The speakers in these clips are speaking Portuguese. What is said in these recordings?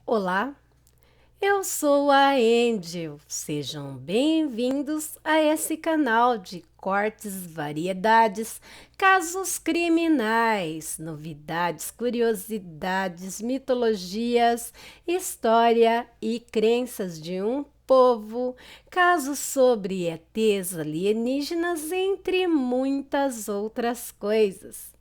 Olá, eu sou a Angel. Sejam bem-vindos a esse canal de cortes, variedades, casos criminais, novidades, curiosidades, mitologias, história e crenças de um povo, casos sobre ETs alienígenas, entre muitas outras coisas.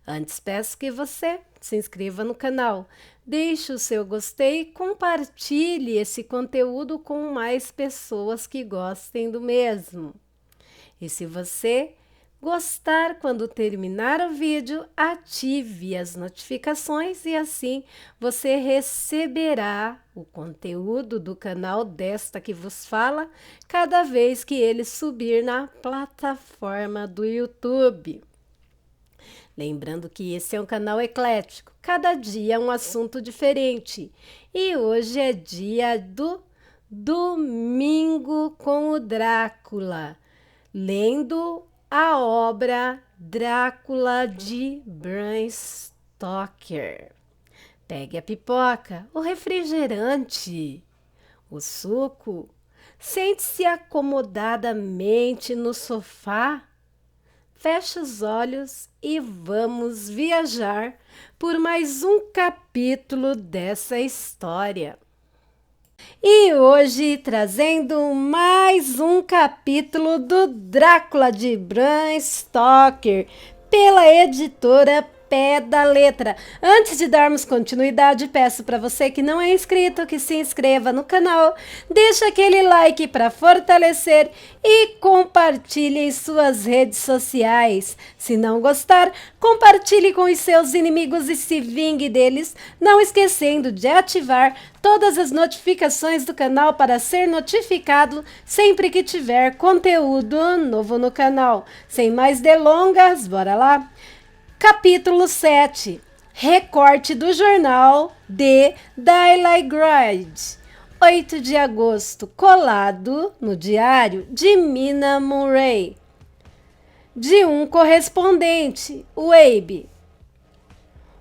Antes peço que você se inscreva no canal, deixe o seu gostei e compartilhe esse conteúdo com mais pessoas que gostem do mesmo. E se você gostar, quando terminar o vídeo, ative as notificações e assim você receberá o conteúdo do canal desta que vos fala cada vez que ele subir na plataforma do YouTube. Lembrando que esse é um canal eclético, cada dia é um assunto diferente. E hoje é dia do Domingo com o Drácula, lendo a obra Drácula de Bram Stoker. Pegue a pipoca, o refrigerante, o suco, sente-se acomodadamente no sofá. Feche os olhos e vamos viajar por mais um capítulo dessa história. E hoje trazendo mais um capítulo do Drácula de Bram Stoker, pela editora Pé da Letra. Antes de darmos continuidade, peço para você que não é inscrito que se inscreva no canal, deixe aquele like para fortalecer e compartilhe em suas redes sociais. Se não gostar, compartilhe com os seus inimigos e se vingue deles, não esquecendo de ativar todas as notificações do canal para ser notificado sempre que tiver conteúdo novo no canal. Sem mais delongas, bora lá? Capítulo 7. Recorte do jornal The Daily Grind. 8 de agosto, colado no diário de Mina Murray. De um correspondente, o Abe.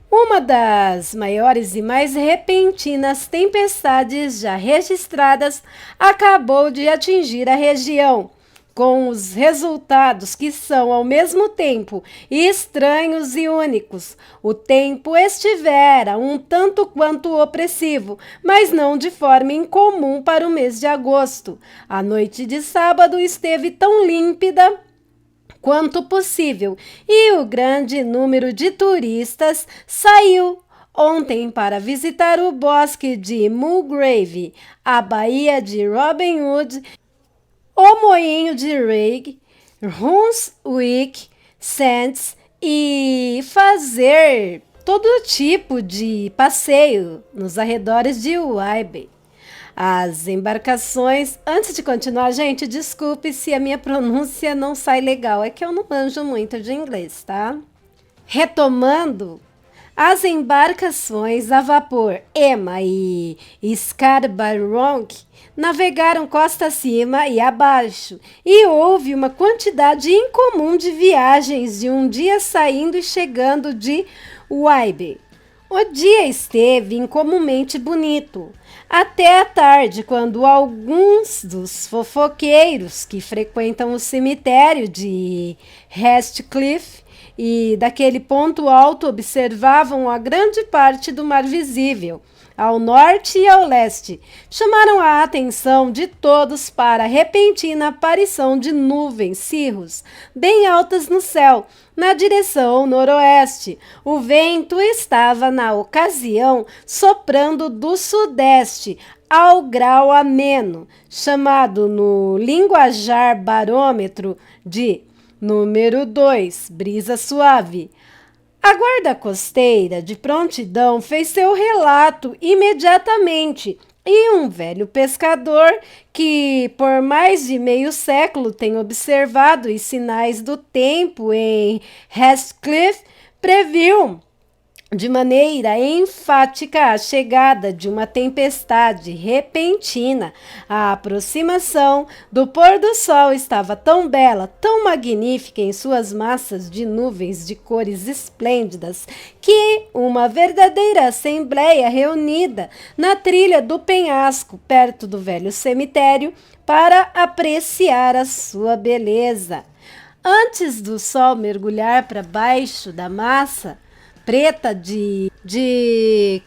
Uma das maiores e mais repentinas tempestades já registradas acabou de atingir a região, com os resultados que são ao mesmo tempo estranhos e únicos. O tempo estivera um tanto quanto opressivo, mas não de forma incomum para o mês de agosto. A noite de sábado esteve tão límpida quanto possível, e o grande número de turistas saiu ontem para visitar o bosque de Mulgrave, a baía de Robin Hood, o moinho de Reg, Runswick, Sands e fazer todo tipo de passeio nos arredores de Wybe. As embarcações... Antes de continuar, gente, desculpe se a minha pronúncia não sai legal. É que eu não manjo muito de inglês, tá? Retomando, as embarcações a vapor Emma e Scarborough navegaram costa acima e abaixo, e houve uma quantidade incomum de viagens de um dia saindo e chegando de Wybe. O dia esteve incomumente bonito, até a tarde, quando alguns dos fofoqueiros que frequentam o cemitério de Heathcliff e daquele ponto alto observavam a grande parte do mar visível, ao norte e ao leste, chamaram a atenção de todos para a repentina aparição de nuvens cirros bem altas no céu, na direção noroeste. O vento estava, na ocasião, soprando do sudeste, ao grau ameno, chamado no linguajar barômetro de número 2, brisa suave. A guarda costeira, de prontidão, fez seu relato imediatamente, e um velho pescador, que por mais de meio século tem observado os sinais do tempo em Heathcliff, previu de maneira enfática a chegada de uma tempestade repentina. A aproximação do pôr do sol estava tão bela, tão magnífica em suas massas de nuvens de cores esplêndidas, que uma verdadeira assembleia reunida na trilha do penhasco, perto do velho cemitério, para apreciar a sua beleza. Antes do sol mergulhar para baixo da massa preta de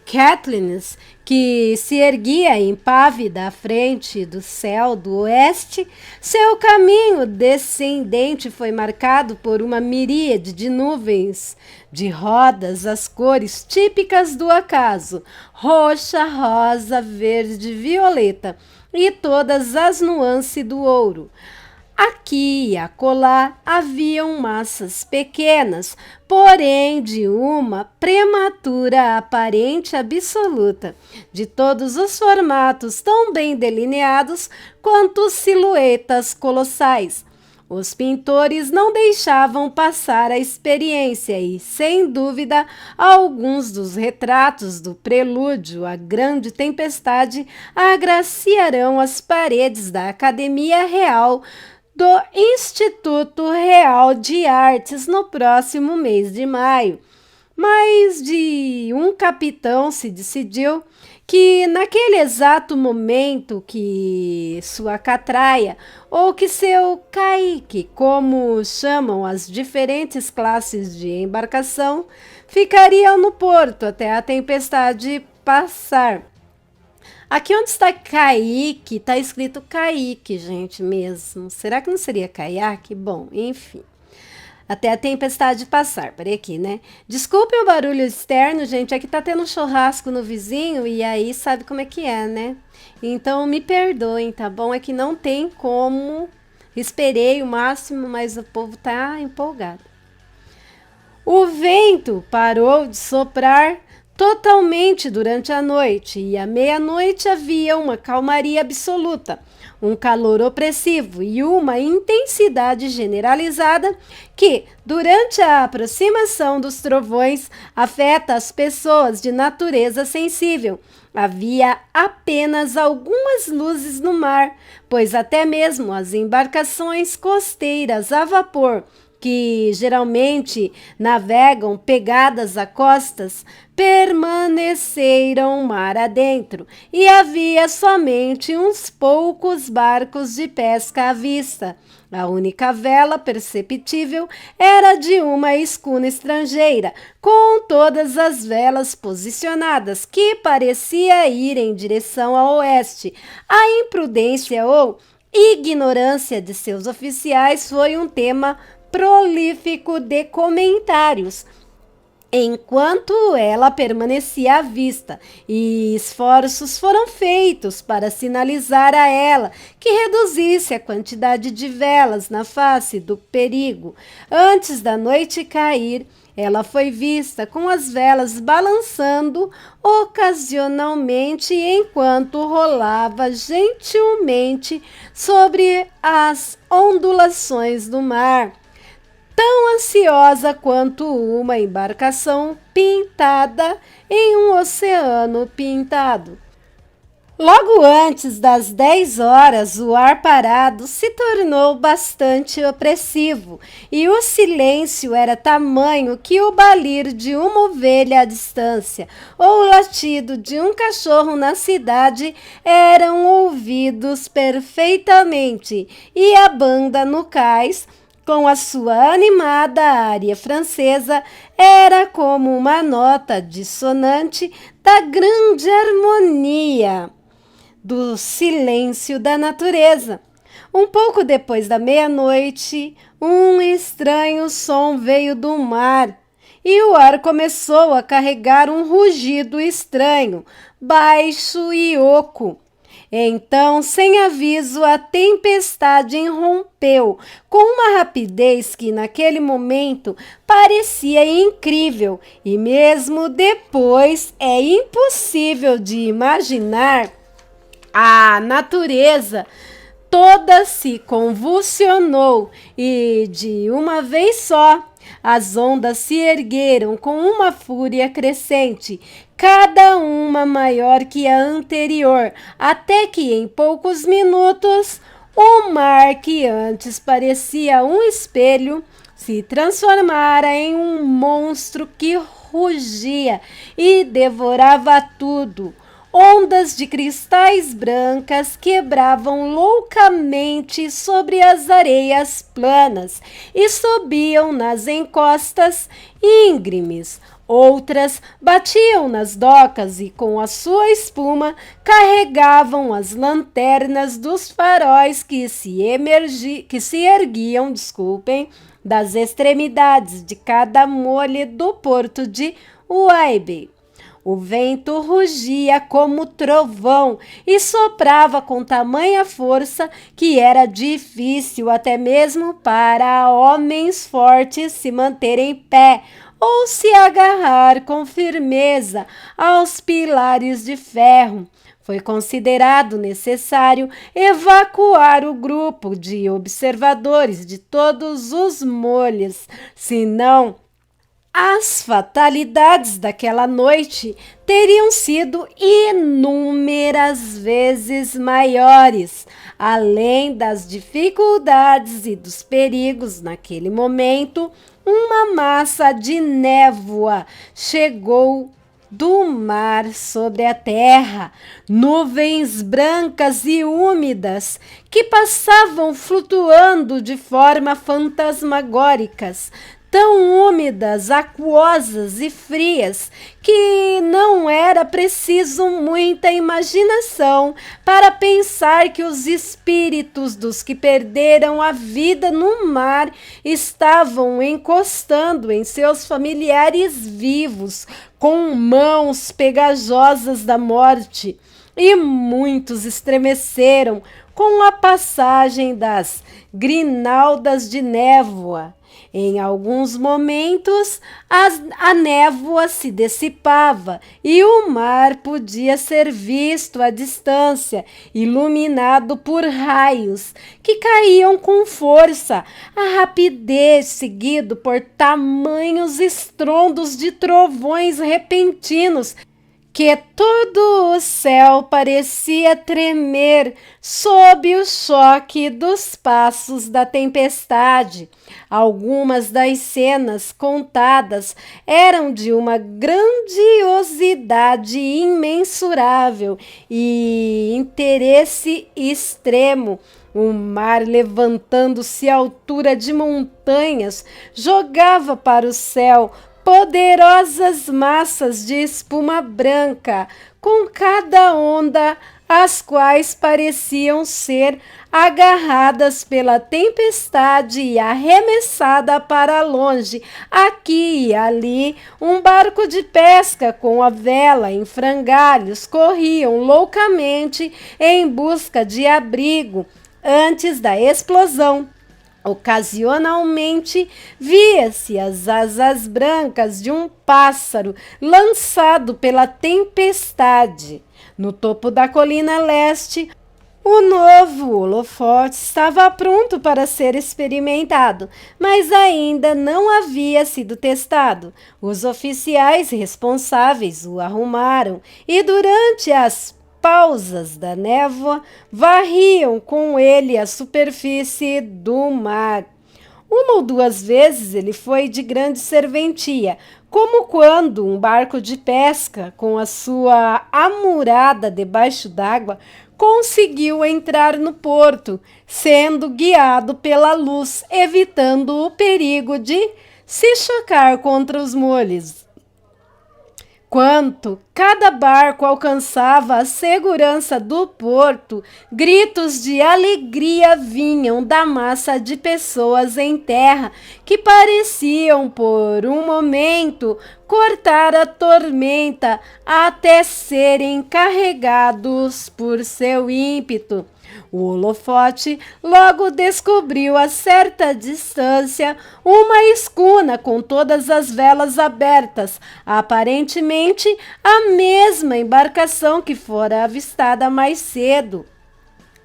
Catlins, que se erguia impávida à frente do céu do oeste, seu caminho descendente foi marcado por uma miríade de nuvens de rodas, as cores típicas do acaso: roxa, rosa, verde, violeta e todas as nuances do ouro. Aqui e acolá haviam massas pequenas, porém de uma prematura aparente absoluta, de todos os formatos tão bem delineados quanto silhuetas colossais. Os pintores não deixavam passar a experiência e, sem dúvida, alguns dos retratos do prelúdio à grande tempestade agraciarão as paredes da Academia Real do Instituto Real de Artes no próximo mês de maio. Mas de um capitão se decidiu que naquele exato momento que sua catraia, ou que seu caique, como chamam as diferentes classes de embarcação, ficariam no porto até a tempestade passar. Aqui onde está caique, está escrito caique, gente, mesmo. Será que não seria caiaque? Bom, enfim. Até a tempestade passar. Peraí aqui, né? Desculpe o barulho externo, gente. É que tá tendo um churrasco no vizinho e aí sabe como é que é, né? Então me perdoem, tá bom? É que não tem como. Esperei o máximo, mas o povo tá empolgado. O vento parou de soprar totalmente durante a noite, e à meia-noite havia uma calmaria absoluta, um calor opressivo e uma intensidade generalizada que, durante a aproximação dos trovões, afeta as pessoas de natureza sensível. Havia apenas algumas luzes no mar, pois até mesmo as embarcações costeiras a vapor, que geralmente navegam pegadas a costas, permaneceram mar adentro, e havia somente uns poucos barcos de pesca à vista. A única vela perceptível era de uma escuna estrangeira, com todas as velas posicionadas, que parecia ir em direção a oeste. A imprudência ou ignorância de seus oficiais foi um tema prolífico de comentários, enquanto ela permanecia à vista, e esforços foram feitos para sinalizar a ela que reduzisse a quantidade de velas na face do perigo. Antes da noite cair, ela foi vista com as velas balançando ocasionalmente enquanto rolava gentilmente sobre as ondulações do mar, tão ansiosa quanto uma embarcação pintada em um oceano pintado. Logo antes das 10 horas, o ar parado se tornou bastante opressivo, e o silêncio era tamanho que o balir de uma ovelha à distância ou o latido de um cachorro na cidade eram ouvidos perfeitamente, e a banda no cais, com a sua animada área francesa, era como uma nota dissonante da grande harmonia do silêncio da natureza. Um pouco depois da meia-noite, um estranho som veio do mar, e o ar começou a carregar um rugido estranho, baixo e oco. Então, sem aviso, a tempestade irrompeu com uma rapidez que naquele momento parecia incrível, e mesmo depois é impossível de imaginar. A natureza toda se convulsionou e, de uma vez só, As ondas se ergueram com uma fúria crescente, cada uma maior que a anterior, até que em poucos minutos o mar, que antes parecia um espelho, se transformara em um monstro que rugia e devorava tudo. Ondas de cristais brancas quebravam loucamente sobre as areias planas e subiam nas encostas íngremes. Outras batiam nas docas e, com a sua espuma, carregavam as lanternas dos faróis que se erguiam, das extremidades de cada mole do porto de Uaibei. O vento rugia como trovão e soprava com tamanha força que era difícil até mesmo para homens fortes se manterem em pé ou se agarrar com firmeza aos pilares de ferro. Foi considerado necessário evacuar o grupo de observadores de todos os moles, senão as fatalidades daquela noite teriam sido inúmeras vezes maiores. Além das dificuldades e dos perigos naquele momento, uma massa de névoa chegou do mar sobre a terra, nuvens brancas e úmidas que passavam flutuando de forma fantasmagóricas, tão úmidas, aquosas e frias que não era preciso muita imaginação para pensar que os espíritos dos que perderam a vida no mar estavam encostando em seus familiares vivos com mãos pegajosas da morte, e muitos estremeceram com a passagem das grinaldas de névoa. Em alguns momentos, a névoa se dissipava e o mar podia ser visto à distância, iluminado por raios que caíam com força, a rapidez seguido por tamanhos estrondos de trovões repentinos, que todo o céu parecia tremer sob o choque dos passos da tempestade. Algumas das cenas contadas eram de uma grandiosidade imensurável e interesse extremo. O mar, levantando-se à altura de montanhas, jogava para o céu poderosas massas de espuma branca, com cada onda, as quais pareciam ser agarradas pela tempestade e arremessada para longe. Aqui e ali, um barco de pesca com a vela em frangalhos corriam loucamente em busca de abrigo antes da explosão. Ocasionalmente, via-se as asas brancas de um pássaro lançado pela tempestade. No topo da colina leste, o novo holofote estava pronto para ser experimentado, mas ainda não havia sido testado. Os oficiais responsáveis o arrumaram e, durante as pausas da névoa, varriam com ele a superfície do mar. Uma ou duas vezes ele foi de grande serventia, como quando um barco de pesca, com a sua amurada debaixo d'água, conseguiu entrar no porto, sendo guiado pela luz, evitando o perigo de se chocar contra os moles. Quando cada barco alcançava a segurança do porto, gritos de alegria vinham da massa de pessoas em terra, que pareciam, por um momento, cortar a tormenta até serem carregados por seu ímpeto. O holofote logo descobriu a certa distância uma escuna com todas as velas abertas, aparentemente a mesma embarcação que fora avistada mais cedo.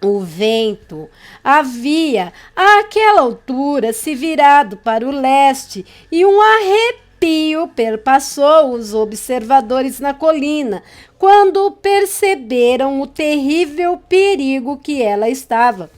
O vento havia, àquela altura, se virado para o leste e um arrepio perpassou os observadores na colina quando perceberam o terrível perigo que ela estava.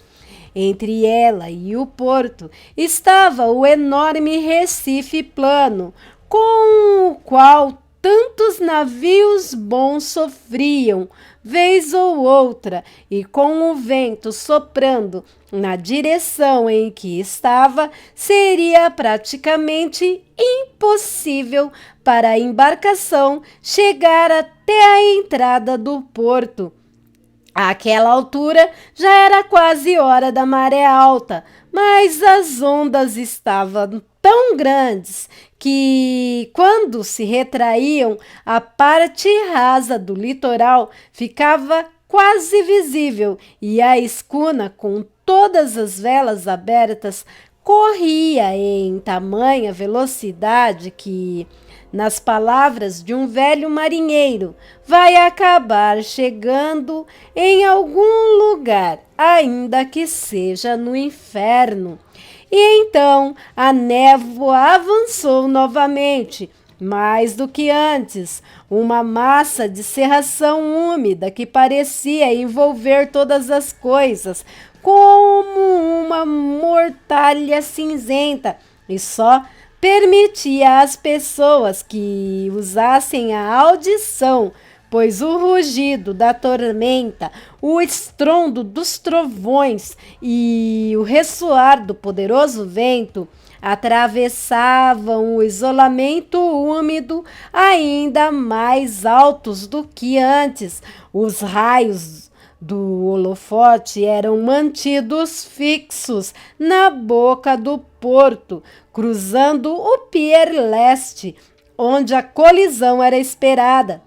Entre ela e o porto estava o enorme Recife plano, com o qual tantos navios bons sofriam, vez ou outra, e com o vento soprando na direção em que estava, seria praticamente impossível para a embarcação chegar até a entrada do porto. Àquela altura já era quase hora da maré alta, mas as ondas estavam tão grandes que, quando se retraíam, a parte rasa do litoral ficava quase visível e a escuna, com todas as velas abertas, corria em tamanha velocidade que, nas palavras de um velho marinheiro, vai acabar chegando em algum lugar, ainda que seja no inferno. E então a névoa avançou novamente, mais do que antes, uma massa de cerração úmida que parecia envolver todas as coisas, como uma mortalha cinzenta, e só permitia às pessoas que usassem a audição, pois o rugido da tormenta, o estrondo dos trovões e o ressoar do poderoso vento atravessavam o isolamento úmido ainda mais altos do que antes. Os raios do holofote eram mantidos fixos na boca do porto, cruzando o pier leste, onde a colisão era esperada.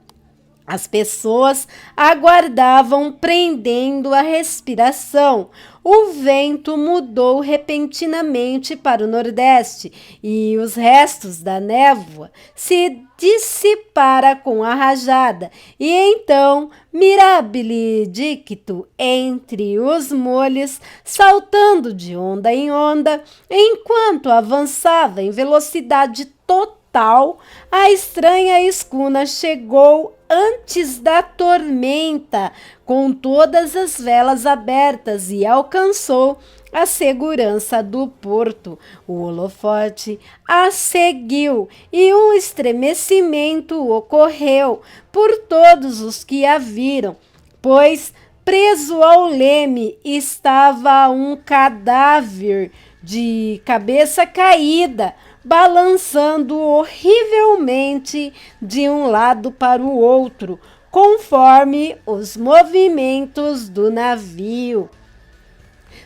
As pessoas aguardavam, prendendo a respiração. O vento mudou repentinamente para o nordeste e os restos da névoa se dissipara com a rajada. E então, mirabile dicto, entre os molhos, saltando de onda em onda, enquanto avançava em velocidade total, a estranha escuna chegou antes da tormenta, com todas as velas abertas, e alcançou a segurança do porto. O holofote a seguiu e um estremecimento ocorreu por todos os que a viram, pois preso ao leme estava um cadáver de cabeça caída, balançando horrivelmente de um lado para o outro, conforme os movimentos do navio.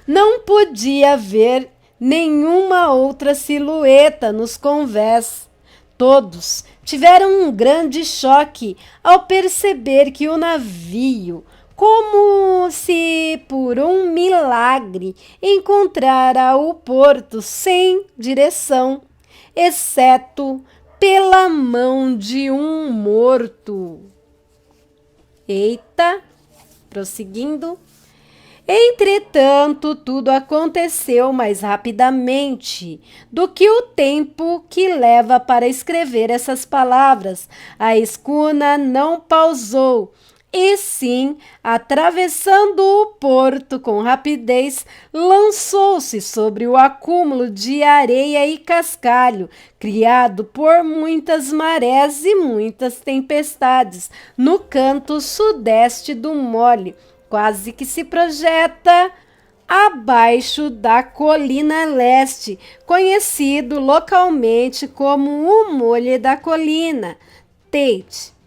Não podia ver nenhuma outra silhueta nos convés. Todos tiveram um grande choque ao perceber que o navio, como se por um milagre, encontrara o porto sem direção, exceto pela mão de um morto. Eita, prosseguindo. Entretanto, tudo aconteceu mais rapidamente do que o tempo que leva para escrever essas palavras. A escuna não pausou, e sim, atravessando o porto com rapidez, lançou-se sobre o acúmulo de areia e cascalho, criado por muitas marés e muitas tempestades, no canto sudeste do Mole, quase que se projeta abaixo da colina leste, conhecido localmente como o Mole da Colina, Tate.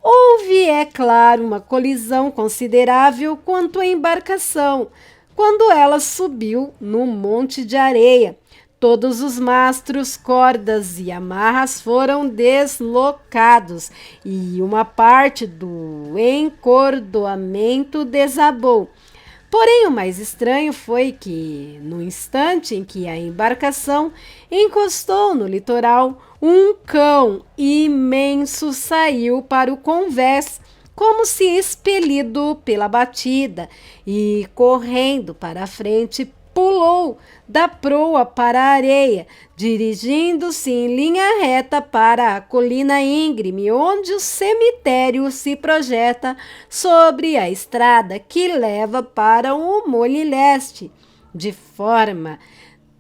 Houve, é claro, uma colisão considerável quanto à embarcação, quando ela subiu no monte de areia. Todos os mastros, cordas e amarras foram deslocados e uma parte do encordoamento desabou. Porém, o mais estranho foi que, no instante em que a embarcação encostou no litoral, um cão imenso saiu para o convés, como se expelido pela batida, e, correndo para a frente, pulou da proa para a areia, dirigindo-se em linha reta para a colina íngreme, onde o cemitério se projeta sobre a estrada que leva para o Molhe Leste, de forma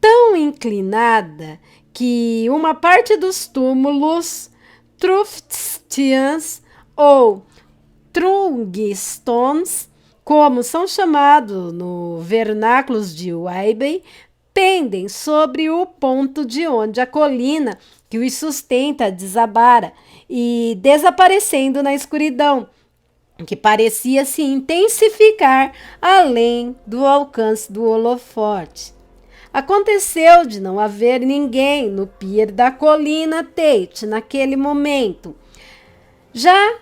tão inclinada que uma parte dos túmulos Truftians ou Trungstones, como são chamados no vernáculo de Waibei, pendem sobre o ponto de onde a colina que os sustenta desabara e desaparecendo na escuridão, que parecia se intensificar além do alcance do holofote. Aconteceu de não haver ninguém no pier da colina Tate naquele momento, já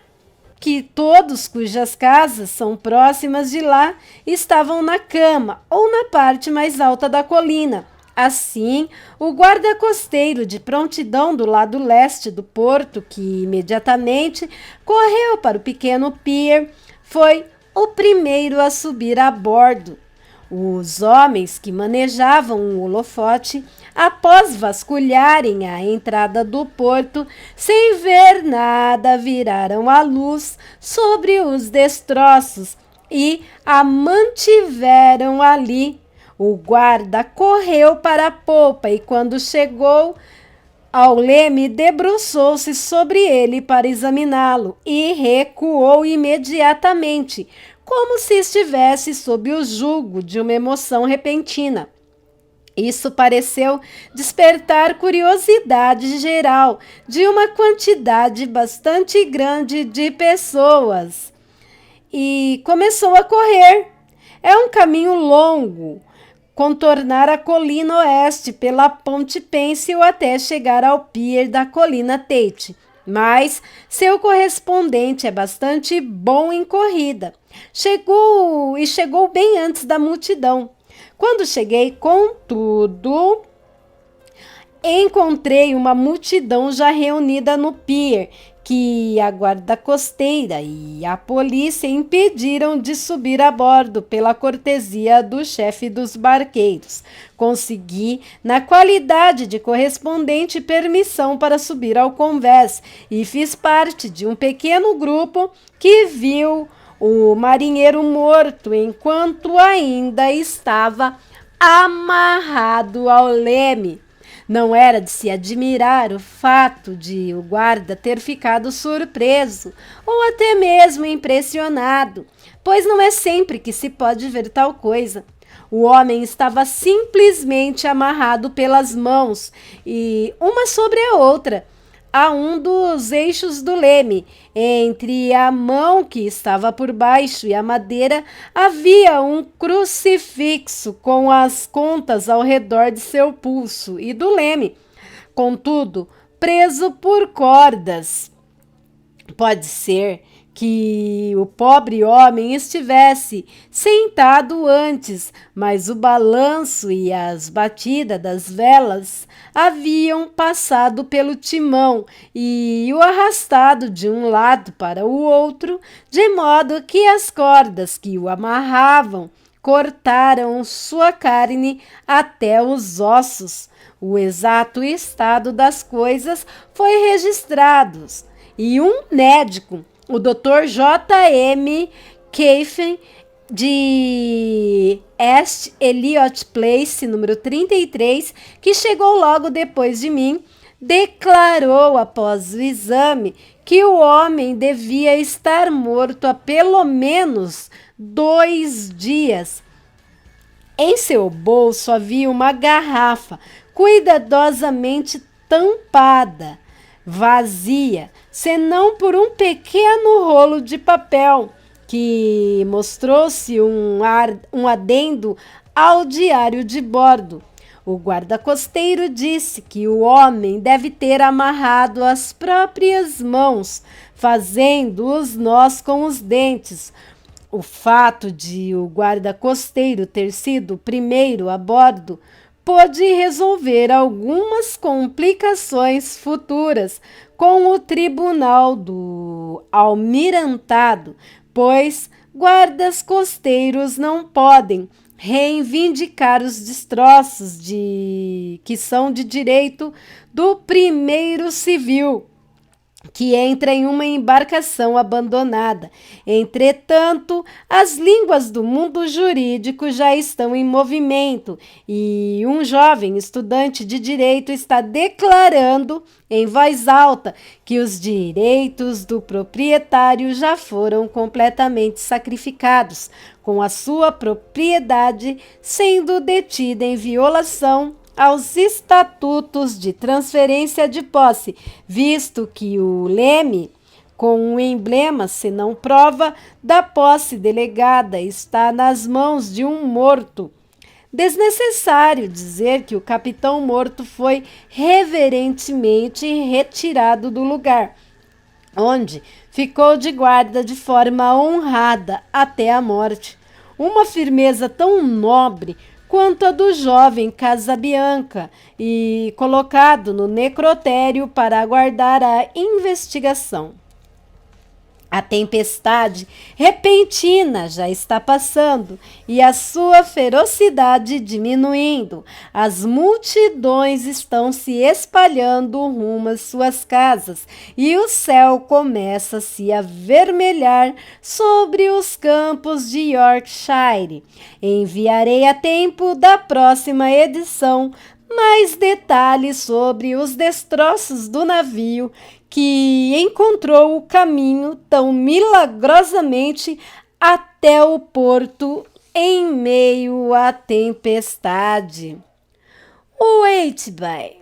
que todos cujas casas são próximas de lá estavam na cama ou na parte mais alta da colina. Assim, o guarda-costeiro de prontidão do lado leste do porto, que imediatamente correu para o pequeno pier, foi o primeiro a subir a bordo. Os homens que manejavam o holofote, após vasculharem a entrada do porto, sem ver nada, viraram a luz sobre os destroços e a mantiveram ali. O guarda correu para a popa e, quando chegou ao leme, debruçou-se sobre ele para examiná-lo e recuou imediatamente, como se estivesse sob o jugo de uma emoção repentina. Isso pareceu despertar curiosidade geral de uma quantidade bastante grande de pessoas e começou a correr. É um caminho longo, contornar a colina oeste pela ponte Pencil até chegar ao pier da colina Tate, mas seu correspondente é bastante bom em corrida. Chegou bem antes da multidão. Quando cheguei, contudo, encontrei uma multidão já reunida no pier, que a guarda costeira e a polícia impediram de subir a bordo pela cortesia do chefe dos barqueiros. Consegui, na qualidade de correspondente, permissão para subir ao convés e fiz parte de um pequeno grupo que viu o marinheiro morto enquanto ainda estava amarrado ao leme. Não era de se admirar o fato de o guarda ter ficado surpreso ou até mesmo impressionado, pois não é sempre que se pode ver tal coisa. O homem estava simplesmente amarrado pelas mãos e uma sobre a outra a um dos eixos do leme. Entre a mão que estava por baixo e a madeira havia um crucifixo com as contas ao redor de seu pulso e do leme, contudo, preso por cordas. Pode ser que o pobre homem estivesse sentado antes, mas o balanço e as batidas das velas haviam passado pelo timão e o arrastado de um lado para o outro, de modo que as cordas que o amarravam cortaram sua carne até os ossos. O exato estado das coisas foi registrado e um médico, o Dr. J.M. Caffen, de East Eliot Place, número 33, que chegou logo depois de mim, declarou após o exame que o homem devia estar morto há pelo menos 2 dias. Em seu bolso havia uma garrafa cuidadosamente tampada, vazia, senão por um pequeno rolo de papel, que mostrou-se um adendo ao diário de bordo. O guarda-costeiro disse que o homem deve ter amarrado as próprias mãos, fazendo os nós com os dentes. O fato de o guarda-costeiro ter sido o primeiro a bordo pôde resolver algumas complicações futuras, com o tribunal do almirantado, pois guardas costeiros não podem reivindicar os destroços que são de direito do primeiro civil que entra em uma embarcação abandonada. Entretanto, as línguas do mundo jurídico já estão em movimento e um jovem estudante de direito está declarando em voz alta que os direitos do proprietário já foram completamente sacrificados, com a sua propriedade sendo detida em violação aos estatutos de transferência de posse, visto que o leme com o emblema, se não prova da posse delegada, está nas mãos de um morto. Desnecessário dizer que o capitão morto foi reverentemente retirado do lugar, onde ficou de guarda de forma honrada até a morte. Uma firmeza tão nobre quanto a do jovem Casabianca e colocado no necrotério para aguardar a investigação. A tempestade repentina já está passando e a sua ferocidade diminuindo. As multidões estão se espalhando rumo às suas casas e o céu começa a se avermelhar sobre os campos de Yorkshire. Enviarei a tempo da próxima edição mais detalhes sobre os destroços do navio que encontrou o caminho tão milagrosamente até o porto em meio à tempestade. Whitby,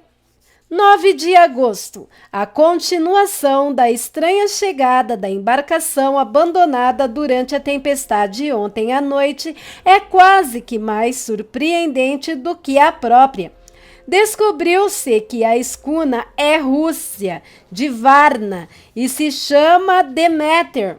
9 de agosto, a continuação da estranha chegada da embarcação abandonada durante a tempestade ontem à noite é quase que mais surpreendente do que a própria. Descobriu-se que a escuna é Rússia, de Varna, e se chama Demeter.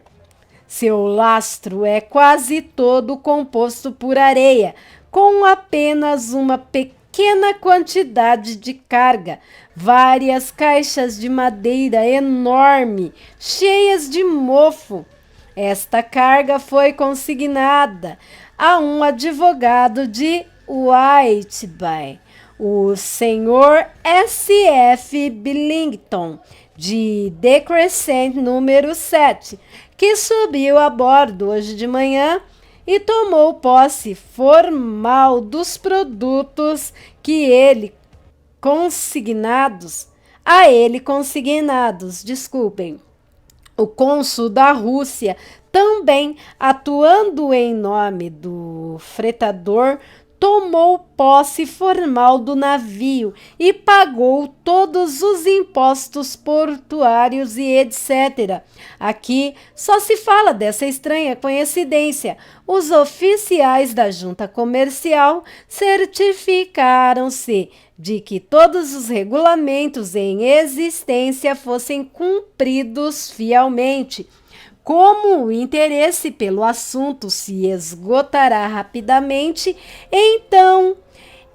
Seu lastro é quase todo composto por areia, com apenas uma pequena quantidade de carga, várias caixas de madeira enorme, cheias de mofo. Esta carga foi consignada a um advogado de Whitby, o senhor S.F. Billington, de The Crescent número 7, que subiu a bordo hoje de manhã e tomou posse formal dos produtos a ele consignados, desculpem. O cônsul da Rússia, também atuando em nome do fretador, tomou posse formal do navio e pagou todos os impostos portuários e etc. Aqui só se fala dessa estranha coincidência. Os oficiais da junta comercial certificaram-se de que todos os regulamentos em existência fossem cumpridos fielmente. Como o interesse pelo assunto se esgotará rapidamente, então,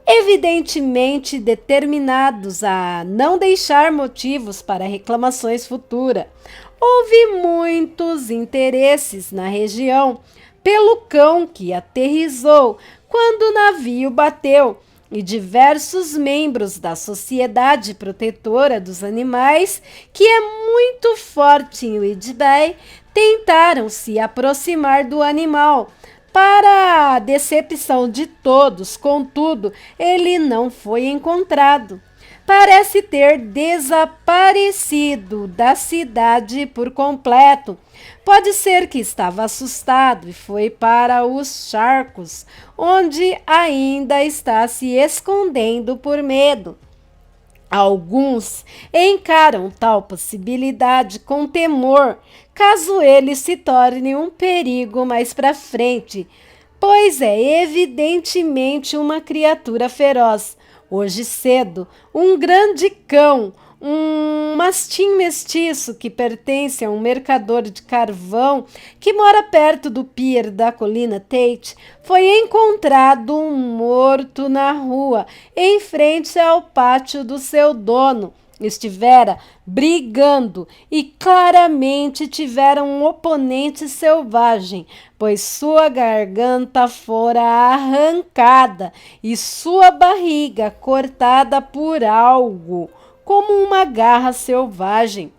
evidentemente determinados a não deixar motivos para reclamações futuras, houve muitos interesses na região pelo cão que aterrissou quando o navio bateu, e diversos membros da Sociedade Protetora dos Animais, que é muito forte em Whitby, tentaram se aproximar do animal. Para a decepção de todos, contudo, ele não foi encontrado. Parece ter desaparecido da cidade por completo. Pode ser que estava assustado e foi para os charcos, onde ainda está se escondendo por medo. Alguns encaram tal possibilidade com temor, caso ele se torne um perigo mais para frente, pois é evidentemente uma criatura feroz. Hoje cedo, um grande cão, um mastim mestiço que pertence a um mercador de carvão que mora perto do pier da colina Tate, foi encontrado morto na rua, em frente ao pátio do seu dono, estivera brigando e claramente tivera um oponente selvagem, pois sua garganta fora arrancada e sua barriga cortada por algo, como uma garra selvagem.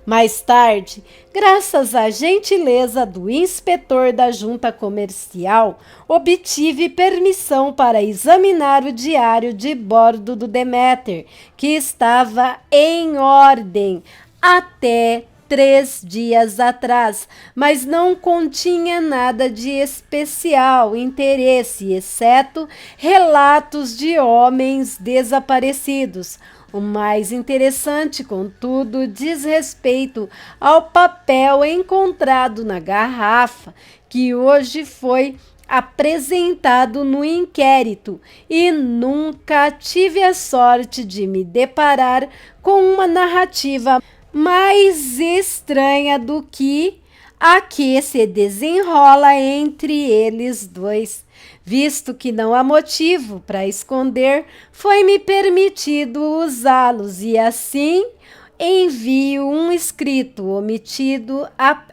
Mais tarde, graças à gentileza do inspetor da junta comercial, obtive permissão para examinar o diário de bordo do Deméter, que estava em ordem até 3 dias atrás, mas não continha nada de especial interesse, exceto relatos de homens desaparecidos. O mais interessante, contudo, diz respeito ao papel encontrado na garrafa, que hoje foi apresentado no inquérito, e nunca tive a sorte de me deparar com uma narrativa mais estranha do que a que se desenrola entre eles dois. Visto que não há motivo para esconder, foi-me permitido usá-los e assim envio um escrito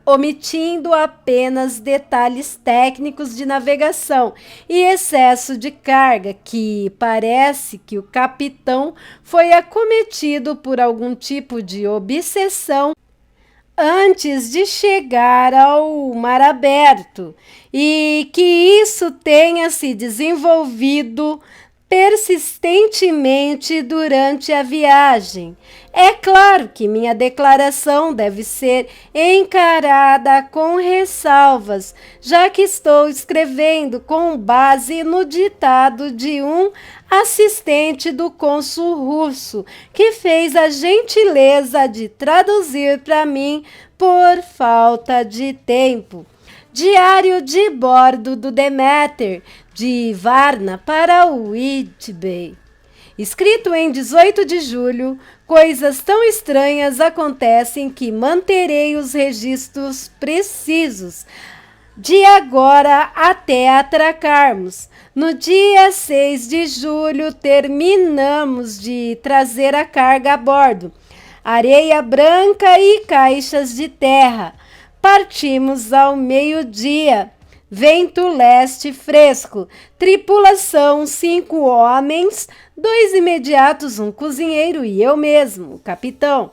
omitindo apenas detalhes técnicos de navegação e excesso de carga, que parece que o capitão foi acometido por algum tipo de obsessão antes de chegar ao mar aberto, e que isso tenha se desenvolvido persistentemente durante a viagem. É claro que minha declaração deve ser encarada com ressalvas, já que estou escrevendo com base no ditado de um assistente do cônsul russo, que fez a gentileza de traduzir para mim por falta de tempo. Diário de bordo do Deméter, de Varna para Whitby. Escrito em 18 de julho, coisas tão estranhas acontecem que manterei os registros precisos de agora até atracarmos. No dia 6 de julho, terminamos de trazer a carga a bordo, areia branca e caixas de terra. Partimos ao meio-dia, vento leste fresco, tripulação 5 homens, 2 imediatos, um cozinheiro e eu mesmo, o capitão.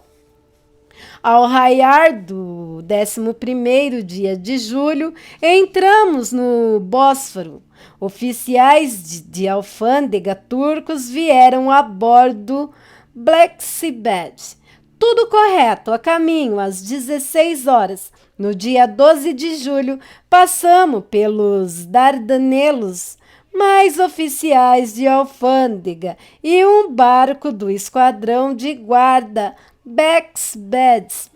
Ao raiar do 11º dia de julho, entramos no Bósforo. Oficiais de alfândega turcos vieram a bordo Black Sea. Tudo correto, a caminho às 16 horas. No dia 12 de julho, passamos pelos Dardanelos, mais oficiais de alfândega e um barco do esquadrão de guarda Bexbeds.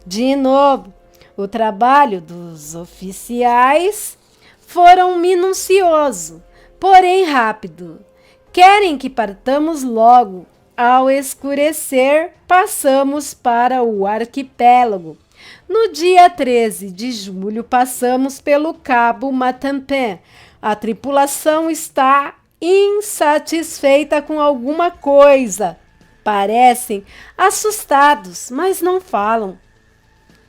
De novo, o trabalho dos oficiais foram minucioso, porém rápido. Querem que partamos logo. Ao escurecer, passamos para o arquipélago. No dia 13 de julho, passamos pelo Cabo Matampé. A tripulação está insatisfeita com alguma coisa. Parecem assustados, mas não falam.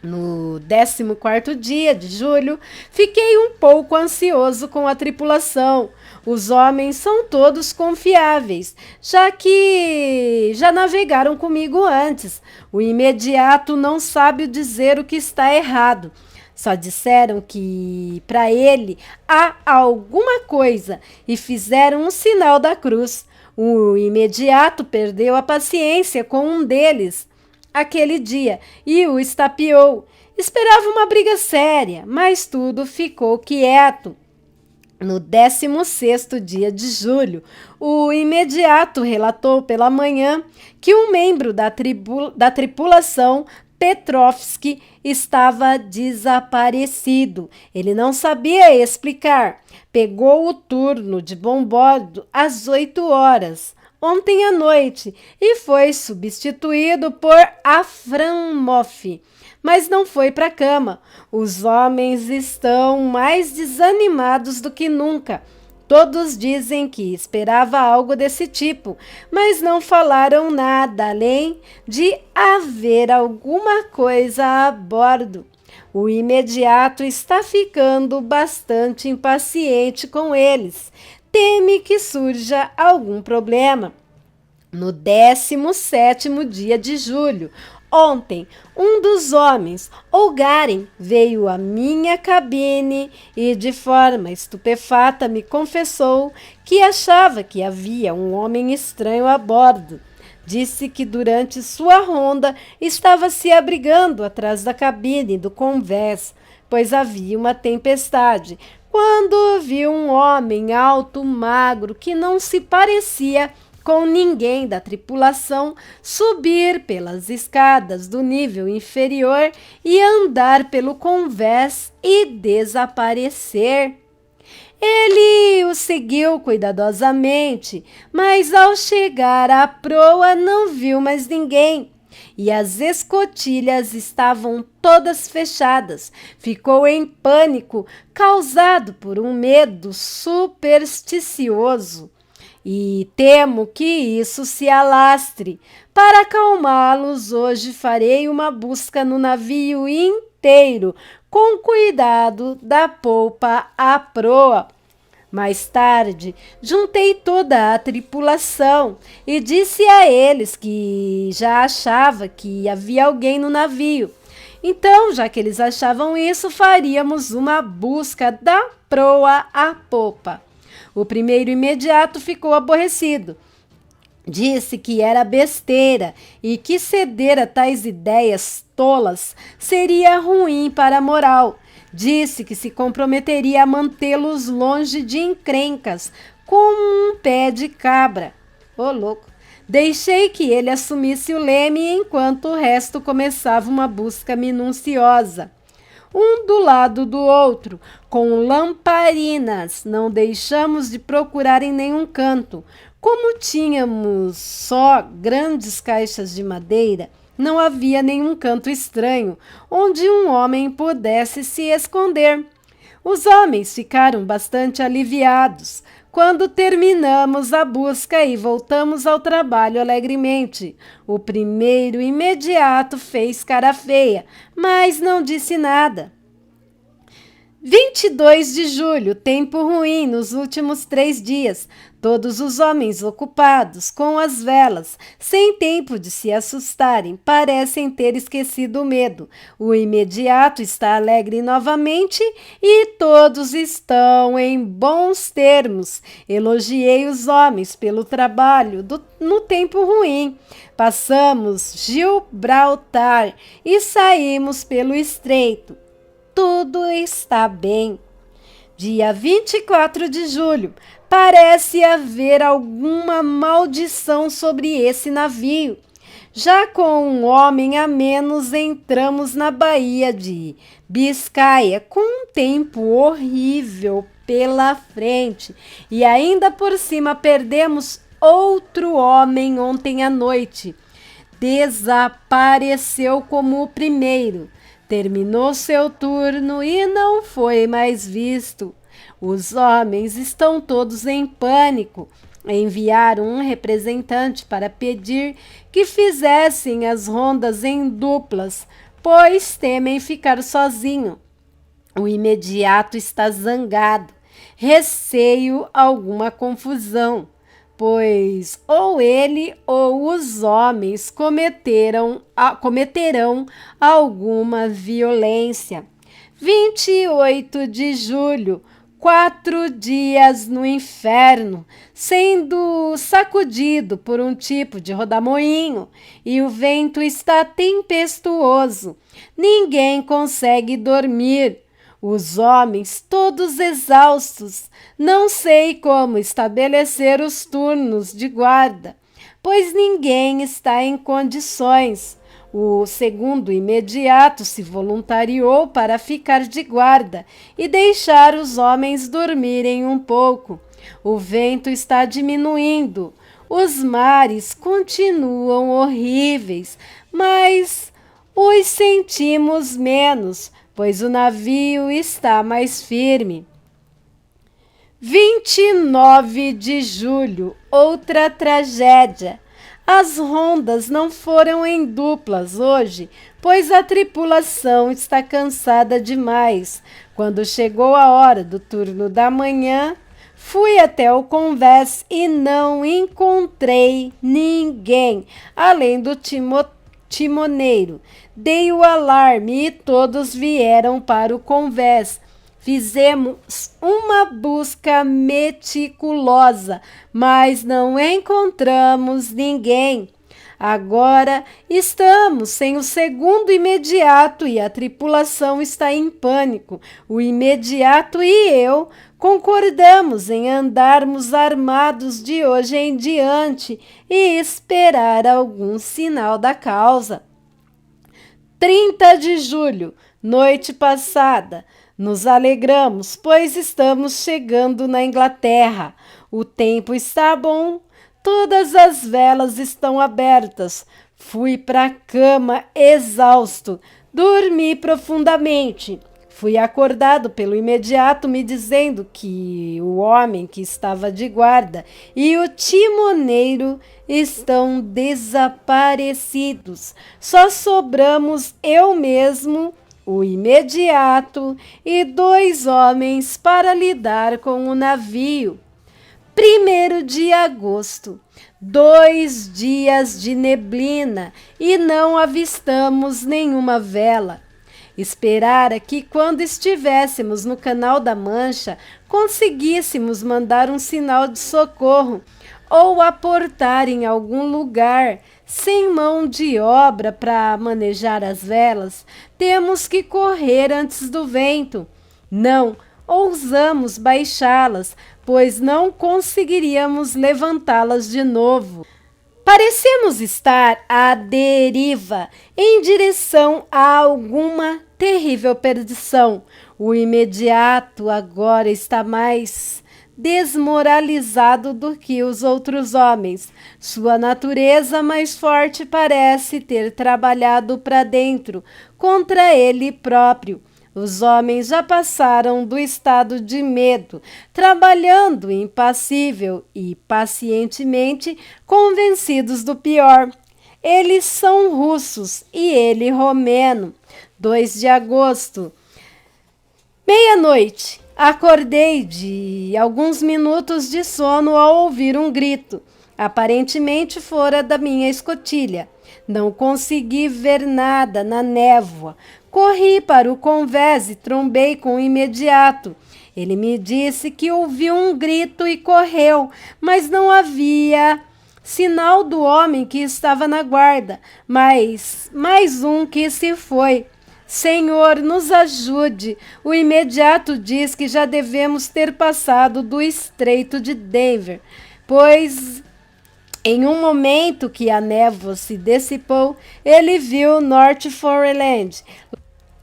No 14º dia de julho, fiquei um pouco ansioso com a tripulação. Os homens são todos confiáveis, já que já navegaram comigo antes. O imediato não sabe dizer o que está errado. Só disseram que para ele há alguma coisa e fizeram um sinal da cruz. O imediato perdeu a paciência com um deles aquele dia e o estapeou. Esperava uma briga séria, mas tudo ficou quieto. No 16º dia de julho, o imediato relatou pela manhã que um membro da tripulação, Petrovski, estava desaparecido. Ele não sabia explicar. Pegou o turno de bombordo às 8 horas. Ontem à noite, e foi substituído por Aframoff, mas não foi para a cama. Os homens estão mais desanimados do que nunca. Todos dizem que esperava algo desse tipo, mas não falaram nada além de haver alguma coisa a bordo. O imediato está ficando bastante impaciente com eles. Teme que surja algum problema. No 17º dia de julho, ontem, um dos homens, Olgaren, veio à minha cabine e, de forma estupefata, me confessou que achava que havia um homem estranho a bordo. Disse que durante sua ronda estava se abrigando atrás da cabine do convés, pois havia uma tempestade, quando viu um homem alto, magro, que não se parecia com ninguém da tripulação, subir pelas escadas do nível inferior e andar pelo convés e desaparecer. Ele o seguiu cuidadosamente, mas ao chegar à proa não viu mais ninguém. E as escotilhas estavam todas fechadas. Ficou em pânico, causado por um medo supersticioso. E temo que isso se alastre. Para acalmá-los, hoje farei uma busca no navio inteiro, com cuidado da polpa à proa. Mais tarde, juntei toda a tripulação e disse a eles que já achava que havia alguém no navio. Então, já que eles achavam isso, faríamos uma busca da proa à popa. O primeiro imediato ficou aborrecido. Disse que era besteira e que ceder a tais ideias tolas seria ruim para a moral. Disse que se comprometeria a mantê-los longe de encrencas, como um pé de cabra. Ô, louco! Deixei que ele assumisse o leme enquanto o resto começava uma busca minuciosa. Um do lado do outro, com lamparinas. Não deixamos de procurar em nenhum canto. Como tínhamos só grandes caixas de madeira, não havia nenhum canto estranho onde um homem pudesse se esconder. Os homens ficaram bastante aliviados quando terminamos a busca e voltamos ao trabalho alegremente. O primeiro imediato fez cara feia, mas não disse nada. 22 de julho, tempo ruim nos últimos 3 dias. Todos os homens ocupados com as velas, sem tempo de se assustarem, parecem ter esquecido o medo. O imediato está alegre novamente e todos estão em bons termos. Elogiei os homens pelo trabalho no tempo ruim. Passamos Gibraltar e saímos pelo estreito. Tudo está bem. Dia 24 de julho. Parece haver alguma maldição sobre esse navio. Já com um homem a menos, entramos na Baía de Biscaia com um tempo horrível pela frente. E ainda por cima perdemos outro homem ontem à noite. Desapareceu como o primeiro. Terminou seu turno e não foi mais visto. Os homens estão todos em pânico. Enviaram um representante para pedir que fizessem as rondas em duplas, pois temem ficar sozinho. O imediato está zangado. Receio alguma confusão, pois ou ele ou os homens cometerão alguma violência. 28 de julho, 4 dias no inferno, sendo sacudido por um tipo de rodamoinho, e o vento está tempestuoso. Ninguém consegue dormir. Os homens todos exaustos. Não sei como estabelecer os turnos de guarda, pois ninguém está em condições. O segundo imediato se voluntariou para ficar de guarda e deixar os homens dormirem um pouco. O vento está diminuindo. Os mares continuam horríveis, mas os sentimos menos, pois o navio está mais firme. 29 de julho, outra tragédia. As rondas não foram em duplas hoje, pois a tripulação está cansada demais. Quando chegou a hora do turno da manhã, fui até o convés e não encontrei ninguém, além do timoneiro. Dei o alarme e todos vieram para o convés. Fizemos uma busca meticulosa, mas não encontramos ninguém. Agora estamos sem o segundo imediato e a tripulação está em pânico. O imediato e eu concordamos em andarmos armados de hoje em diante e esperar algum sinal da causa. 30 de julho, noite passada. Nos alegramos, pois estamos chegando na Inglaterra. O tempo está bom, todas as velas estão abertas. Fui para a cama exausto, dormi profundamente. Fui acordado pelo imediato me dizendo que o homem que estava de guarda e o timoneiro estão desaparecidos. Só sobramos eu mesmo, o imediato e 2 homens para lidar com o navio. 1º de agosto, 2 dias de neblina e não avistamos nenhuma vela. Esperara que quando estivéssemos no Canal da Mancha, conseguíssemos mandar um sinal de socorro ou aportar em algum lugar. Sem mão de obra para manejar as velas, temos que correr antes do vento. Não ousamos baixá-las, pois não conseguiríamos levantá-las de novo. Parecemos estar à deriva, em direção a alguma terrível perdição. O imediato agora está mais desmoralizado do que os outros homens. Sua natureza mais forte parece ter trabalhado para dentro, contra ele próprio. Os homens já passaram do estado de medo, trabalhando impassível e pacientemente, convencidos do pior. Eles são russos e ele romeno. 2 de agosto, meia-noite. Acordei de alguns minutos de sono ao ouvir um grito. Aparentemente fora da minha escotilha. Não consegui ver nada na névoa. Corri para o convés e trombei com o imediato. Ele me disse que ouviu um grito e correu, mas não havia sinal do homem que estava na guarda, mas mais um que se foi. Senhor, nos ajude. O imediato diz que já devemos ter passado do estreito de Dover, pois em um momento que a névoa se dissipou, ele viu North Foreland.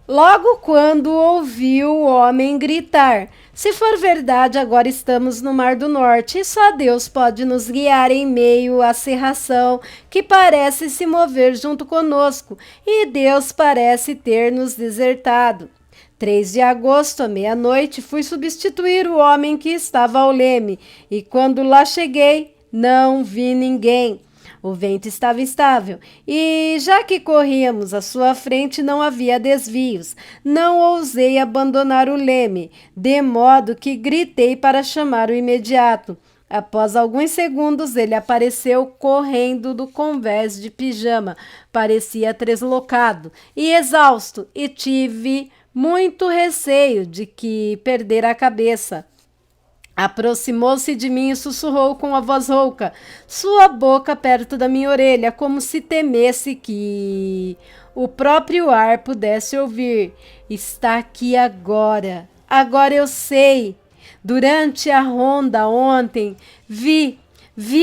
Logo quando ouviu o homem gritar, se for verdade, agora estamos no Mar do Norte e só Deus pode nos guiar em meio à cerração que parece se mover junto conosco e Deus parece ter nos desertado. 3 de agosto, à meia-noite, fui substituir o homem que estava ao leme e quando lá cheguei, não vi ninguém. O vento estava estável e, já que corríamos à sua frente, não havia desvios. Não ousei abandonar o leme, de modo que gritei para chamar o imediato. Após alguns segundos, ele apareceu correndo do convés de pijama. Parecia deslocado e exausto e tive muito receio de que perdera a cabeça. Aproximou-se de mim e sussurrou com a voz rouca, sua boca perto da minha orelha, como se temesse que o próprio ar pudesse ouvir. Está aqui agora. Agora eu sei. Durante a ronda ontem, vi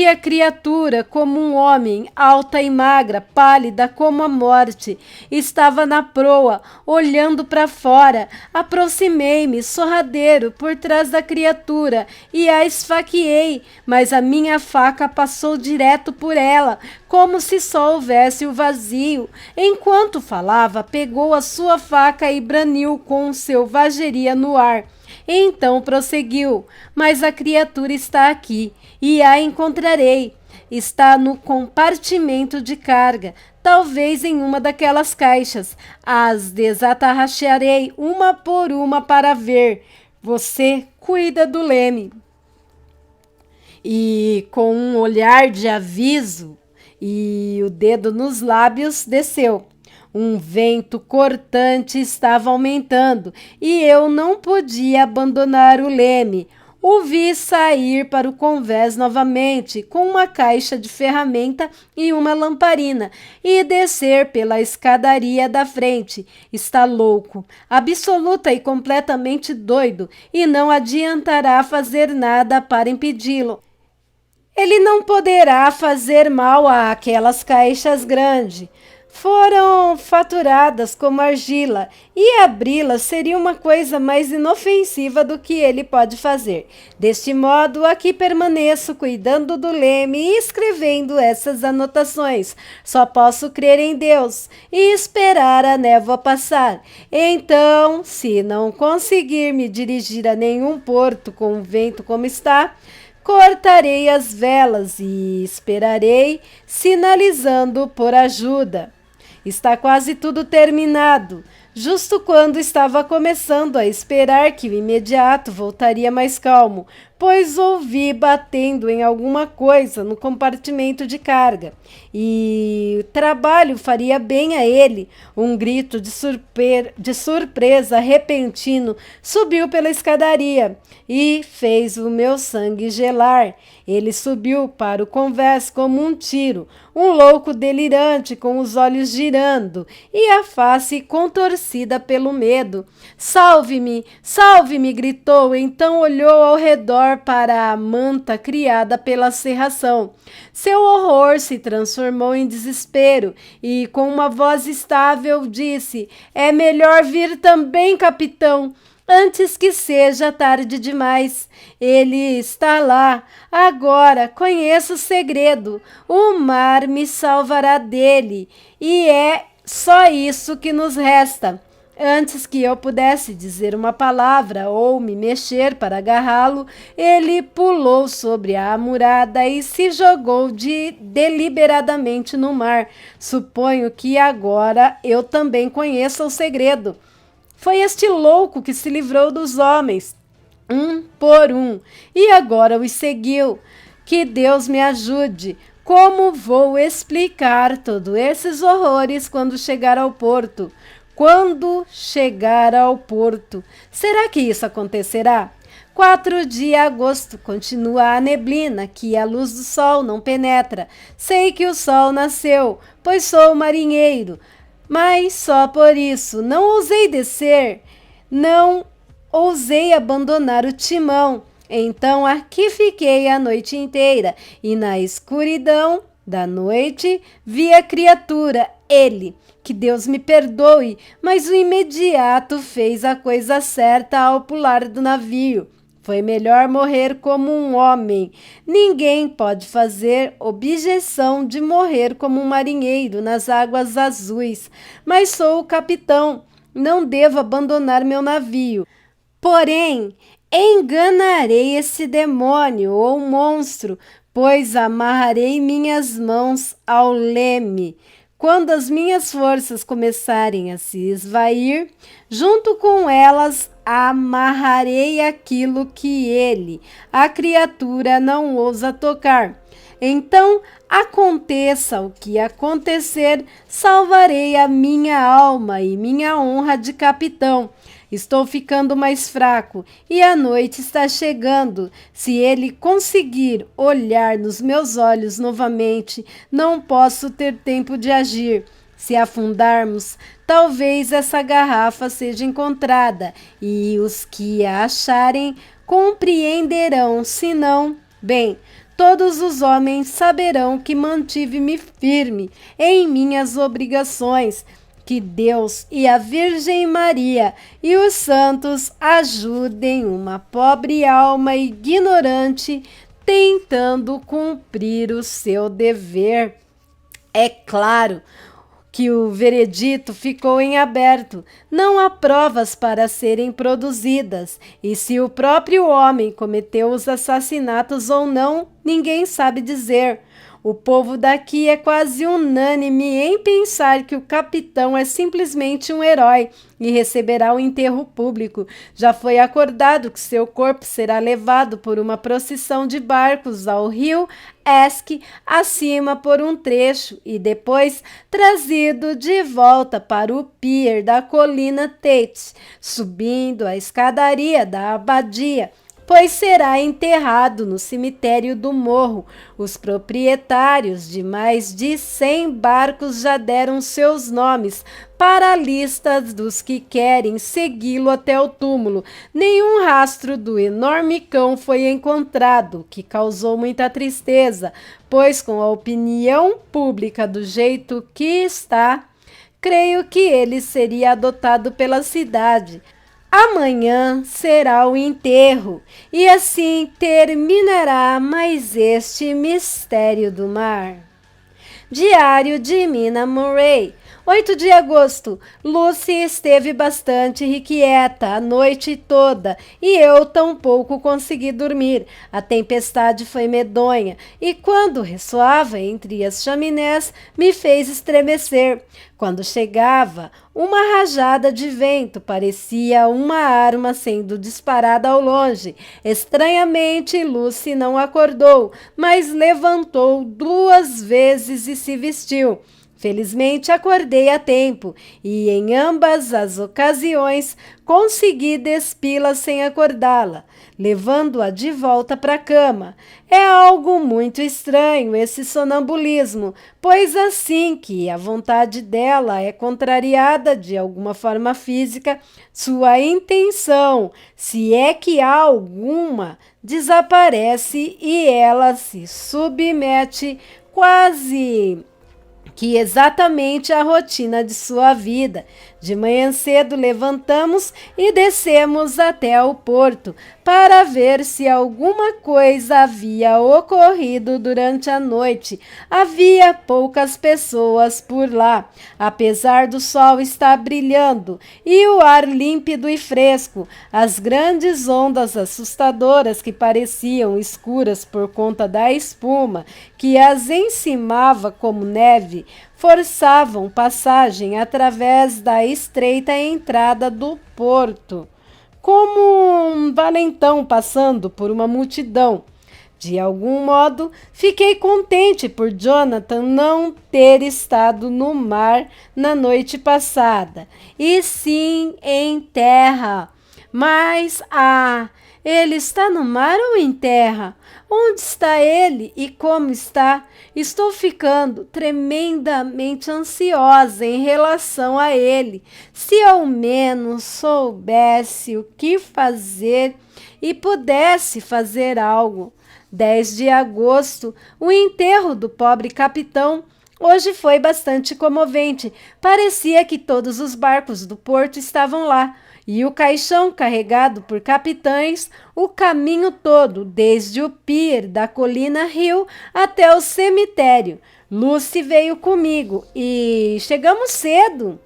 a criatura como um homem, alta e magra, pálida como a morte. Estava na proa, olhando para fora. Aproximei-me, sorrateiro, por trás da criatura e a esfaqueei, mas a minha faca passou direto por ela, como se só houvesse o vazio. Enquanto falava, pegou a sua faca e braniu com selvageria no ar. Então prosseguiu: mas a criatura está aqui, e a encontrarei. Está no compartimento de carga, talvez em uma daquelas caixas. As desatarracharei uma por uma para ver. Você cuida do leme. E com um olhar de aviso e o dedo nos lábios, desceu. Um vento cortante estava aumentando e eu não podia abandonar o leme. O vi sair para o convés novamente com uma caixa de ferramenta e uma lamparina e descer pela escadaria da frente. Está louco, absoluta e completamente doido, e não adiantará fazer nada para impedi-lo. Ele não poderá fazer mal àquelas caixas grandes. Foram faturadas como argila e abri-las seria uma coisa mais inofensiva do que ele pode fazer. Deste modo, aqui permaneço cuidando do leme e escrevendo essas anotações. Só posso crer em Deus e esperar a névoa passar. Então, se não conseguir me dirigir a nenhum porto com o vento como está, cortarei as velas e esperarei, sinalizando por ajuda. Está quase tudo terminado. Justo quando estava começando a esperar que o imediato voltaria mais calmo, pois ouvi batendo em alguma coisa no compartimento de carga. E o trabalho faria bem a ele. Um grito de surpresa repentino subiu pela escadaria e fez o meu sangue gelar. Ele subiu para o convés como um tiro, um louco delirante com os olhos girando e a face contorcida pelo medo. Salve-me, salve-me, gritou, então olhou ao redor para a manta criada pela serração. Seu horror se transformou em desespero e com uma voz estável disse: é melhor vir também, capitão, antes que seja tarde demais. Ele está lá. Agora conheço o segredo. O mar me salvará dele. E é só isso que nos resta. Antes que eu pudesse dizer uma palavra ou me mexer para agarrá-lo, ele pulou sobre a amurada e se jogou deliberadamente no mar. Suponho que agora eu também conheço o segredo. Foi este louco que se livrou dos homens, um por um, e agora os seguiu. Que Deus me ajude. Como vou explicar todos esses horrores quando chegar ao porto? Quando chegar ao porto. Será que isso acontecerá? 4 de agosto, continua a neblina, que a luz do sol não penetra. Sei que o sol nasceu, pois sou marinheiro. Mas só por isso não ousei descer, não ousei abandonar o timão. Então aqui fiquei a noite inteira e na escuridão da noite vi a criatura, ele. Que Deus me perdoe, mas o imediato fez a coisa certa ao pular do navio. Foi melhor morrer como um homem. Ninguém pode fazer objeção de morrer como um marinheiro nas águas azuis. Mas sou o capitão. Não devo abandonar meu navio. Porém, enganarei esse demônio ou monstro, pois amarrarei minhas mãos ao leme. Quando as minhas forças começarem a se esvair, junto com elas amarrarei aquilo que ele, a criatura, não ousa tocar. Então, aconteça o que acontecer, salvarei a minha alma e minha honra de capitão. Estou ficando mais fraco e a noite está chegando. Se ele conseguir olhar nos meus olhos novamente, não posso ter tempo de agir. Se afundarmos, talvez essa garrafa seja encontrada e os que a acharem compreenderão, se não, bem, todos os homens saberão que mantive-me firme em minhas obrigações. Que Deus e a Virgem Maria e os santos ajudem uma pobre alma ignorante tentando cumprir o seu dever. É claro que o veredito ficou em aberto. Não há provas para serem produzidas, e se o próprio homem cometeu os assassinatos ou não, ninguém sabe dizer. O povo daqui é quase unânime em pensar que o capitão é simplesmente um herói e receberá um enterro público. Já foi acordado que seu corpo será levado por uma procissão de barcos ao rio Esk, acima por um trecho, e depois trazido de volta para o pier da colina Tate, subindo a escadaria da abadia, pois será enterrado no cemitério do morro. Os proprietários de mais de 100 barcos já deram seus nomes para a lista dos que querem segui-lo até o túmulo. Nenhum rastro do enorme cão foi encontrado, o que causou muita tristeza, pois com a opinião pública do jeito que está, creio que ele seria adotado pela cidade. Amanhã será o enterro, e assim terminará mais este mistério do mar. Diário de Mina Murray. 8 de agosto. Lucy esteve bastante irrequieta a noite toda e eu tampouco consegui dormir. A tempestade foi medonha e, quando ressoava entre as chaminés, me fez estremecer. Quando chegava, uma rajada de vento parecia uma arma sendo disparada ao longe. Estranhamente, Lucy não acordou, mas levantou 2 vezes e se vestiu. Felizmente acordei a tempo e em ambas as ocasiões consegui despi-la sem acordá-la, levando-a de volta para a cama. É algo muito estranho esse sonambulismo, pois assim que a vontade dela é contrariada de alguma forma física, sua intenção, se é que há alguma, desaparece e ela se submete quase que exatamente a rotina de sua vida. De manhã cedo levantamos e descemos até o porto para ver se alguma coisa havia ocorrido durante a noite. Havia poucas pessoas por lá, apesar do sol estar brilhando e o ar límpido e fresco. As grandes ondas assustadoras que pareciam escuras por conta da espuma que as encimava como neve forçavam passagem através da estreita entrada do porto, como um valentão passando por uma multidão. De algum modo, fiquei contente por Jonathan não ter estado no mar na noite passada, e sim em terra. Mas, ele está no mar ou em terra? Onde está ele e como está? Estou ficando tremendamente ansiosa em relação a ele. Se ao menos soubesse o que fazer e pudesse fazer algo. 10 de agosto, o enterro do pobre capitão. Hoje foi bastante comovente. Parecia que todos os barcos do porto estavam lá. E o caixão carregado por capitães o caminho todo, desde o pier da colina Hill até o cemitério. Lucy veio comigo e chegamos cedo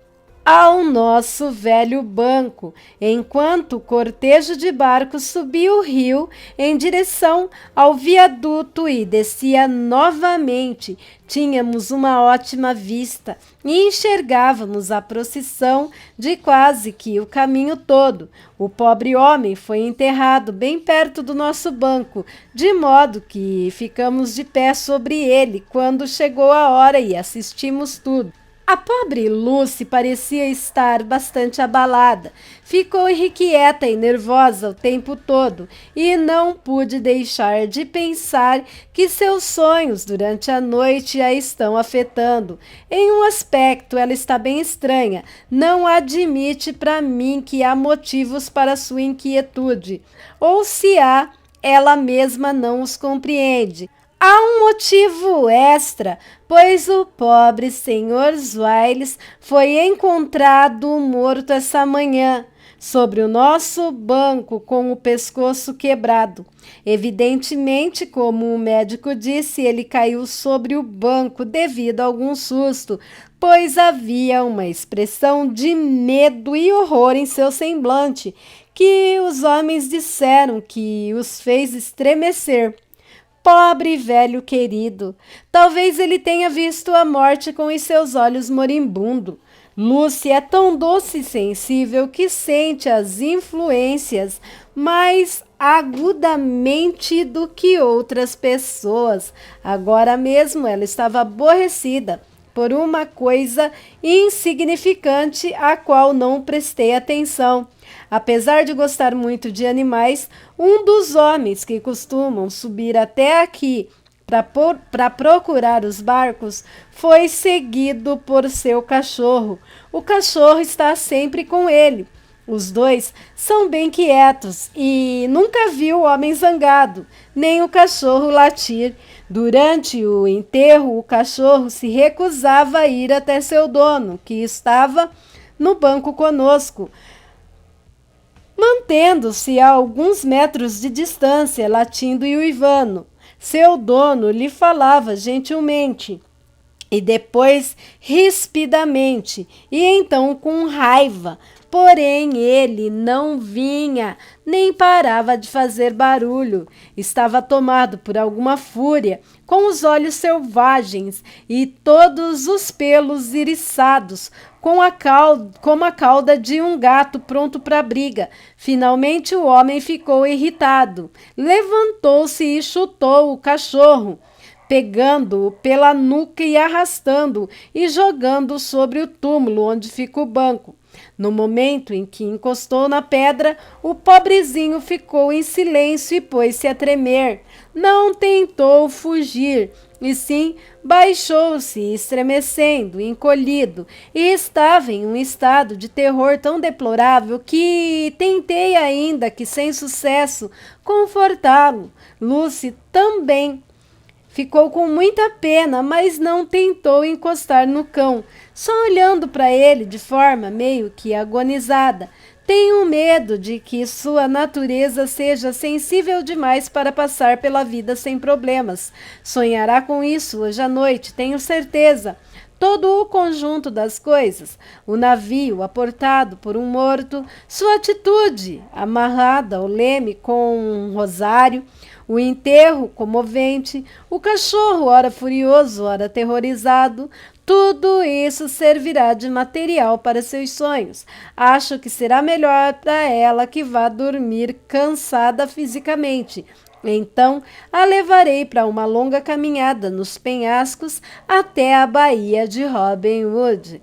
ao nosso velho banco, enquanto o cortejo de barcos subia o rio em direção ao viaduto e descia novamente. Tínhamos uma ótima vista e enxergávamos a procissão de quase que o caminho todo. O pobre homem foi enterrado bem perto do nosso banco, de modo que ficamos de pé sobre ele quando chegou a hora e assistimos tudo. A pobre Lucy parecia estar bastante abalada. Ficou irrequieta e nervosa o tempo todo e não pude deixar de pensar que seus sonhos durante a noite a estão afetando. Em um aspecto, ela está bem estranha. Não admite para mim que há motivos para sua inquietude. Ou se há, ela mesma não os compreende. Há um motivo extra, pois o pobre Sr. Swiles foi encontrado morto essa manhã. sobre o nosso banco com o pescoço quebrado. Evidentemente, como o médico disse, ele caiu sobre o banco devido a algum susto, pois havia uma expressão de medo e horror em seu semblante, que os homens disseram que os fez estremecer. Pobre velho querido, talvez ele tenha visto a morte com os seus olhos moribundos. Lucy é tão doce e sensível que sente as influências mais agudamente do que outras pessoas. Agora mesmo ela estava aborrecida por uma coisa insignificante a qual não prestei atenção. Apesar de gostar muito de animais, um dos homens que costumam subir até aqui para procurar os barcos foi seguido por seu cachorro. O cachorro está sempre com ele. Os dois são bem quietos e nunca viu o homem zangado, nem o cachorro latir. Durante o enterro, o cachorro se recusava a ir até seu dono, que estava no banco conosco, mantendo-se a alguns metros de distância, latindo e uivando. Seu dono lhe falava gentilmente e depois rispidamente, e então com raiva. Porém, ele não vinha, nem parava de fazer barulho. Estava tomado por alguma fúria, com os olhos selvagens e todos os pelos iriçados, como a cauda de um gato pronto para a briga. Finalmente o homem ficou irritado. Levantou-se e chutou o cachorro, pegando-o pela nuca e arrastando-o e jogando-o sobre o túmulo onde fica o banco. No momento em que encostou na pedra, o pobrezinho ficou em silêncio e pôs-se a tremer. Não tentou fugir, e sim baixou-se, estremecendo, encolhido, e estava em um estado de terror tão deplorável que tentei, ainda que sem sucesso, confortá-lo. Lucy também ficou com muita pena, mas não tentou encostar no cão, só olhando para ele de forma meio que agonizada. Tenho medo de que sua natureza seja sensível demais para passar pela vida sem problemas. Sonhará com isso hoje à noite, tenho certeza. Todo o conjunto das coisas, o navio aportado por um morto, sua atitude amarrada ao leme com um rosário, o enterro comovente, o cachorro ora furioso, ora aterrorizado, tudo isso servirá de material para seus sonhos. Acho que será melhor para ela que vá dormir cansada fisicamente. Então, a levarei para uma longa caminhada nos penhascos até a Baía de Robin Hood.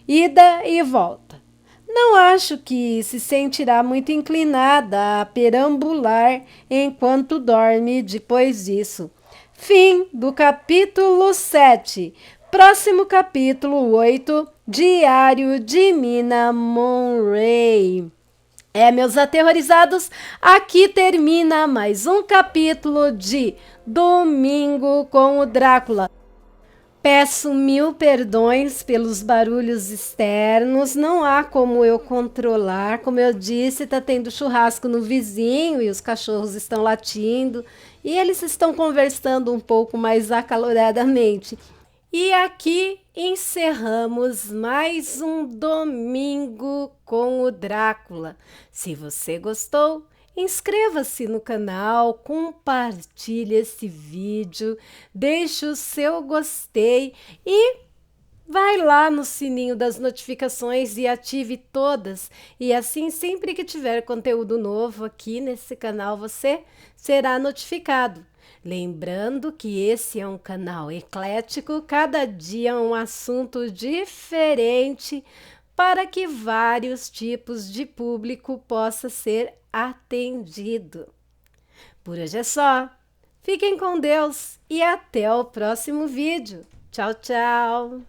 Ida e volta. Não acho que se sentirá muito inclinada a perambular enquanto dorme depois disso. Fim do capítulo 7. Próximo capítulo 8. Diário de Mina Monroe. Meus aterrorizados, aqui termina mais um capítulo de Domingo com o Drácula. Peço 1000 perdões pelos barulhos externos, não há como eu controlar. Como eu disse, está tendo churrasco no vizinho e os cachorros estão latindo e eles estão conversando um pouco mais acaloradamente. E aqui encerramos mais um Domingo com o Drácula. Se você gostou, inscreva-se no canal, compartilhe esse vídeo, deixe o seu gostei e vai lá no sininho das notificações e ative todas. E assim, sempre que tiver conteúdo novo aqui nesse canal, você será notificado. Lembrando que esse é um canal eclético, cada dia um assunto diferente para que vários tipos de público possa ser atendido. Por hoje é só. Fiquem com Deus e até o próximo vídeo. Tchau, tchau!